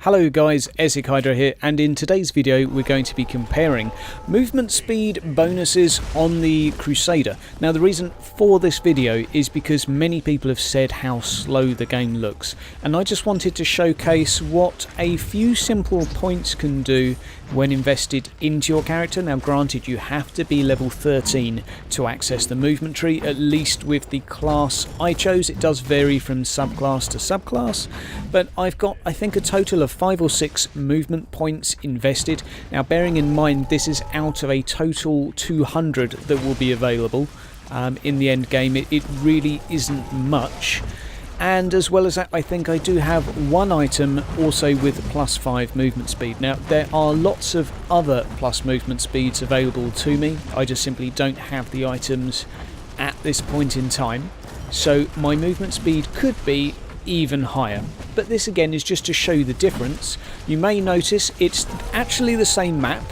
Hello guys, Esig Hydra here, and in today's video we're going to be comparing movement speed bonuses on the Crusader. Now the reason for this video is because many people have said how slow the game looks, and I just wanted to showcase what a few simple points can do when invested into your character. Now granted, you have to be level 13 to access the movement tree, at least with the class I chose. It does vary from subclass to subclass, but I've got, I think, a total of 5 or 6 movement points invested. Now bearing in mind this is out of a total 200 that will be available in the end game, it really isn't much. And as well as that, I think I do have one item also with +5 movement speed. Now there are lots of other plus movement speeds available to me, I just simply don't have the items at this point in time, so my movement speed could be even higher. But this again is just to show you the difference. You may notice it's actually the same map.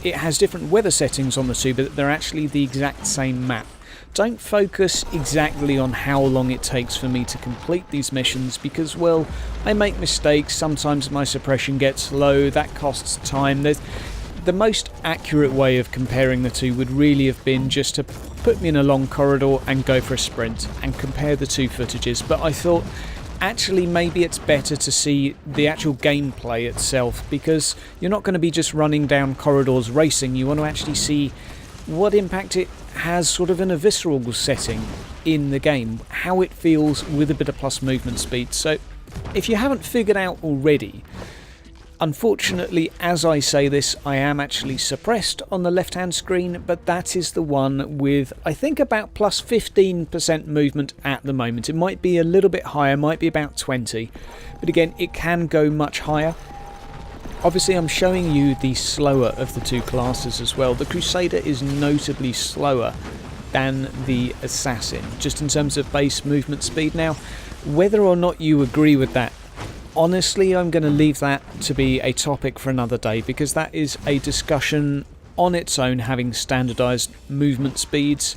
It has different weather settings on the two, but they're actually the exact same map. Don't focus exactly on how long it takes for me to complete these missions, because, well, I make mistakes. Sometimes my suppression gets low, that costs time. The most accurate way of comparing the two would really have been just to put me in a long corridor and go for a sprint and compare the two footages, but I thought actually maybe it's better to see the actual gameplay itself, because you're not going to be just running down corridors racing. You want to actually see what impact it has sort of in a visceral setting in the game, how it feels with a bit of plus movement speed. So if you haven't figured out already, unfortunately, as I say this, I am actually suppressed on the left hand screen, but that is the one with, I think, about plus 15% movement at the moment. It might be a little bit higher, might be about 20, but again, it can go much higher. Obviously I'm showing you the slower of the two classes as well. The Crusader is notably slower than the Assassin, just in terms of base movement speed. Now, whether or not you agree with that, honestly, I'm going to leave that to be a topic for another day, because that is a discussion on its own, having standardised movement speeds.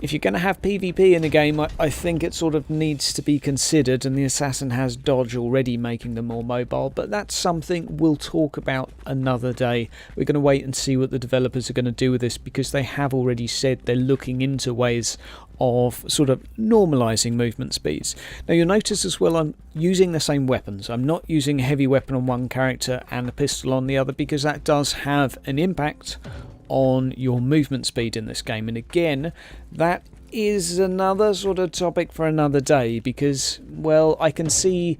If you're going to have PvP in a game, I think it sort of needs to be considered, and the Assassin has dodge already, making them more mobile, but that's something we'll talk about another day. We're going to wait and see what the developers are going to do with this, because they have already said they're looking into ways of sort of normalising movement speeds. Now you'll notice as well I'm using the same weapons. I'm not using a heavy weapon on one character and a pistol on the other, because that does have an impact on your movement speed in this game. And again, that is another sort of topic for another day, because, well, I can see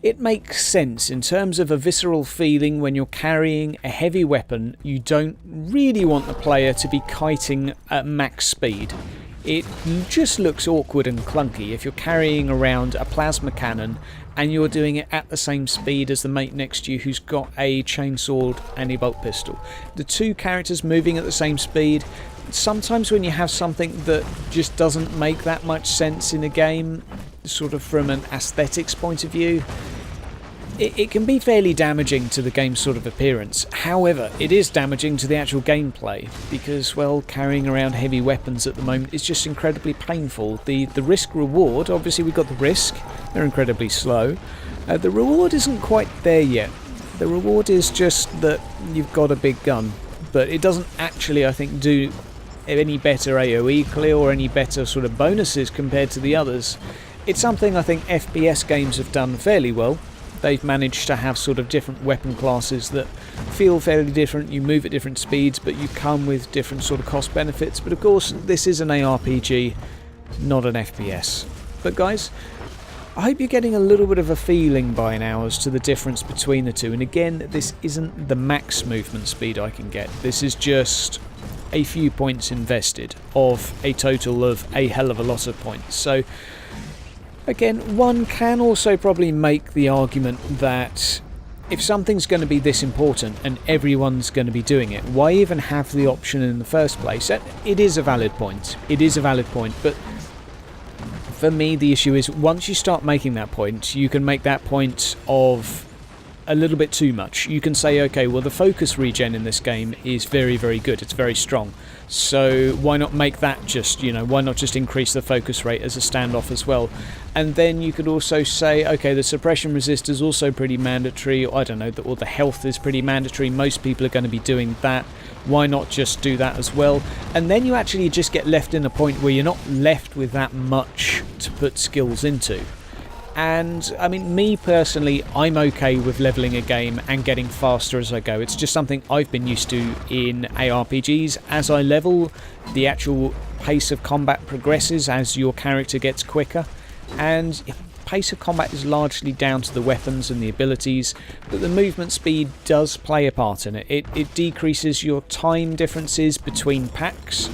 it makes sense in terms of a visceral feeling. When you're carrying a heavy weapon, you don't really want the player to be kiting at max speed. It just looks awkward and clunky if you're carrying around a plasma cannon and you're doing it at the same speed as the mate next to you who's got a chainsword and a bolt pistol. The two characters moving at the same speed, sometimes when you have something that just doesn't make that much sense in a game, sort of from an aesthetics point of view, it can be fairly damaging to the game's sort of appearance. However, it is damaging to the actual gameplay, because, well, carrying around heavy weapons at the moment is just incredibly painful. The risk reward, obviously we've got the risk, they're incredibly slow. The reward isn't quite there yet. The reward is just that you've got a big gun, but it doesn't actually, I think, do any better AoE clear or any better sort of bonuses compared to the others. It's something I think FPS games have done fairly well. They've managed to have sort of different weapon classes that feel fairly different. You move at different speeds, but you come with different sort of cost benefits. But of course, this is an ARPG, not an FPS. But guys, I hope you're getting a little bit of a feeling by now as to the difference between the two. And again, this isn't the max movement speed I can get. This is just a few points invested of a total of a hell of a lot of points. So again, one can also probably make the argument that if something's going to be this important and everyone's going to be doing it, why even have the option in the first place? It is a valid point. It is a valid point, but for me the issue is once you start making that point, you can make that point of a little bit too much. You can say, okay, well the focus regen in this game is very, very good. It's very strong. So why not make that just, why not just increase the focus rate as a standoff as well? And then you could also say, okay, the suppression resist is also pretty mandatory. I don't know, or the health is pretty mandatory. Most people are going to be doing that. Why not just do that as well? And then you actually just get left in a point where you're not left with that much to put skills into. And I mean, me personally, I'm okay with leveling a game and getting faster as I go. It's just something I've been used to in ARPGs. As I level, the actual pace of combat progresses as your character gets quicker. And pace of combat is largely down to the weapons and the abilities, but the movement speed does play a part in it. It decreases your time differences between packs.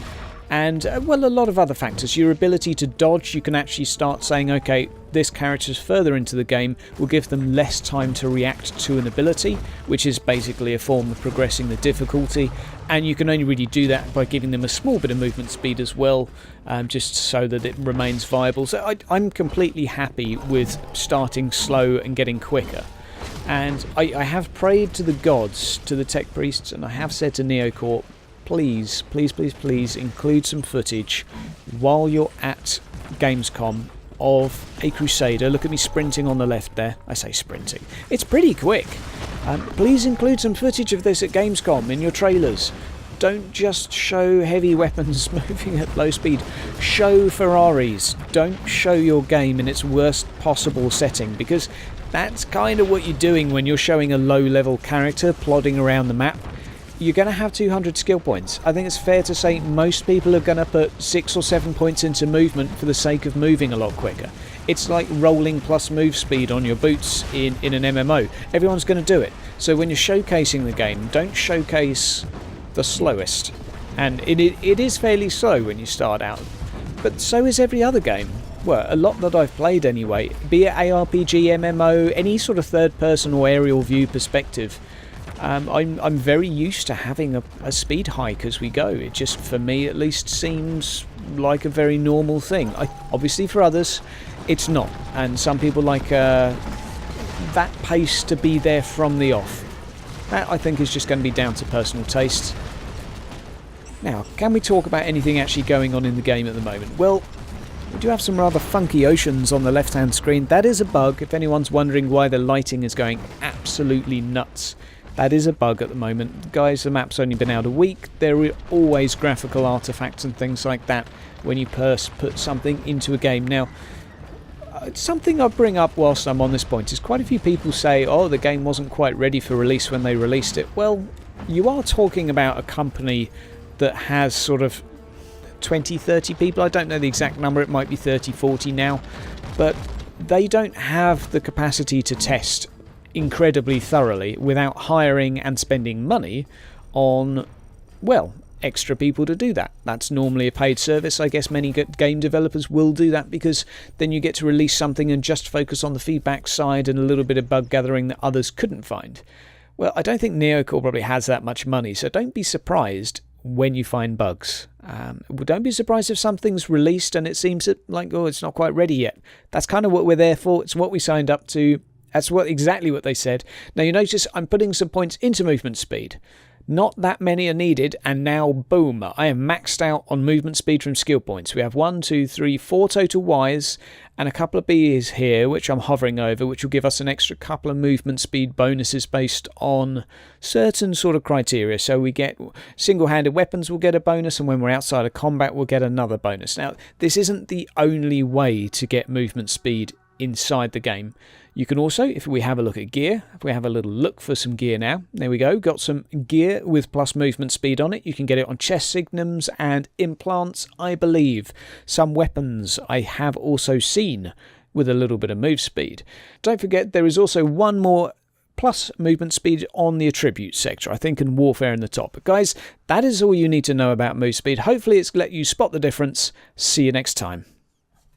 And, well, a lot of other factors. Your ability to dodge, you can actually start saying, okay, this character's further into the game, will give them less time to react to an ability, which is basically a form of progressing the difficulty. And you can only really do that by giving them a small bit of movement speed as well, just so that it remains viable. So I'm completely happy with starting slow and getting quicker. And I have prayed to the gods, to the tech priests, and I have said to Neocorp, please, please, please, please include some footage while you're at Gamescom of a Crusader. Look at me sprinting on the left there. I say sprinting. It's pretty quick. Please include some footage of this at Gamescom in your trailers. Don't just show heavy weapons moving at low speed. Show Ferraris. Don't show your game in its worst possible setting, because that's kind of what you're doing when you're showing a low-level character plodding around the map. You're going to have 200 skill points. I think it's fair to say most people are going to put 6 or 7 points into movement for the sake of moving a lot quicker. It's like rolling plus move speed on your boots in an MMO. Everyone's going to do it. So when you're showcasing the game, don't showcase the slowest. And it is fairly slow when you start out. But so is every other game. Well, a lot that I've played anyway. Be it ARPG, MMO, any sort of third-person or aerial view perspective. I'm very used to having a speed hike as we go. It just, for me at least, seems like a very normal thing. Obviously for others, it's not. And some people like that pace to be there from the off. That, I think, is just going to be down to personal taste. Now, can we talk about anything actually going on in the game at the moment? Well, we do have some rather funky oceans on the left-hand screen. That is a bug, if anyone's wondering why the lighting is going absolutely nuts. That is a bug at the moment. Guys, the map's only been out a week. There are always graphical artifacts and things like that when you first put something into a game. Now, something I bring up whilst I'm on this point is quite a few people say, oh, the game wasn't quite ready for release when they released it. Well, you are talking about a company that has sort of 20, 30 people. I don't know the exact number. It might be 30, 40 now. But they don't have the capacity to test incredibly thoroughly without hiring and spending money on, well, extra people to do that. That's normally a paid service. I guess many game developers will do that, because then you get to release something and just focus on the feedback side and a little bit of bug gathering that others couldn't find. Well, I don't think Neocorp probably has that much money, so don't be surprised when you find bugs. Don't be surprised if something's released and it seems like, oh, it's not quite ready yet. That's kind of what we're there for. It's what we signed up to. That's exactly what they said. Now you notice I'm putting some points into movement speed. Not that many are needed, and now boom, I am maxed out on movement speed from skill points. We have 1, 2, 3, 4 total Ys and a couple of Bs here, which I'm hovering over, which will give us an extra couple of movement speed bonuses based on certain sort of criteria. So we get single-handed weapons will get a bonus, and when we're outside of combat we'll get another bonus. Now, this isn't the only way to get movement speed inside the game. You can also, if we have a look at gear, if we have a little look for some gear now, there we go, got some gear with plus movement speed on it. You can get it on chest signums and implants, I believe. Some weapons I have also seen with a little bit of move speed. Don't forget, there is also one more plus movement speed on the attribute sector, I think in Warfare in the top. But guys, that is all you need to know about move speed. Hopefully it's let you spot the difference. See you next time.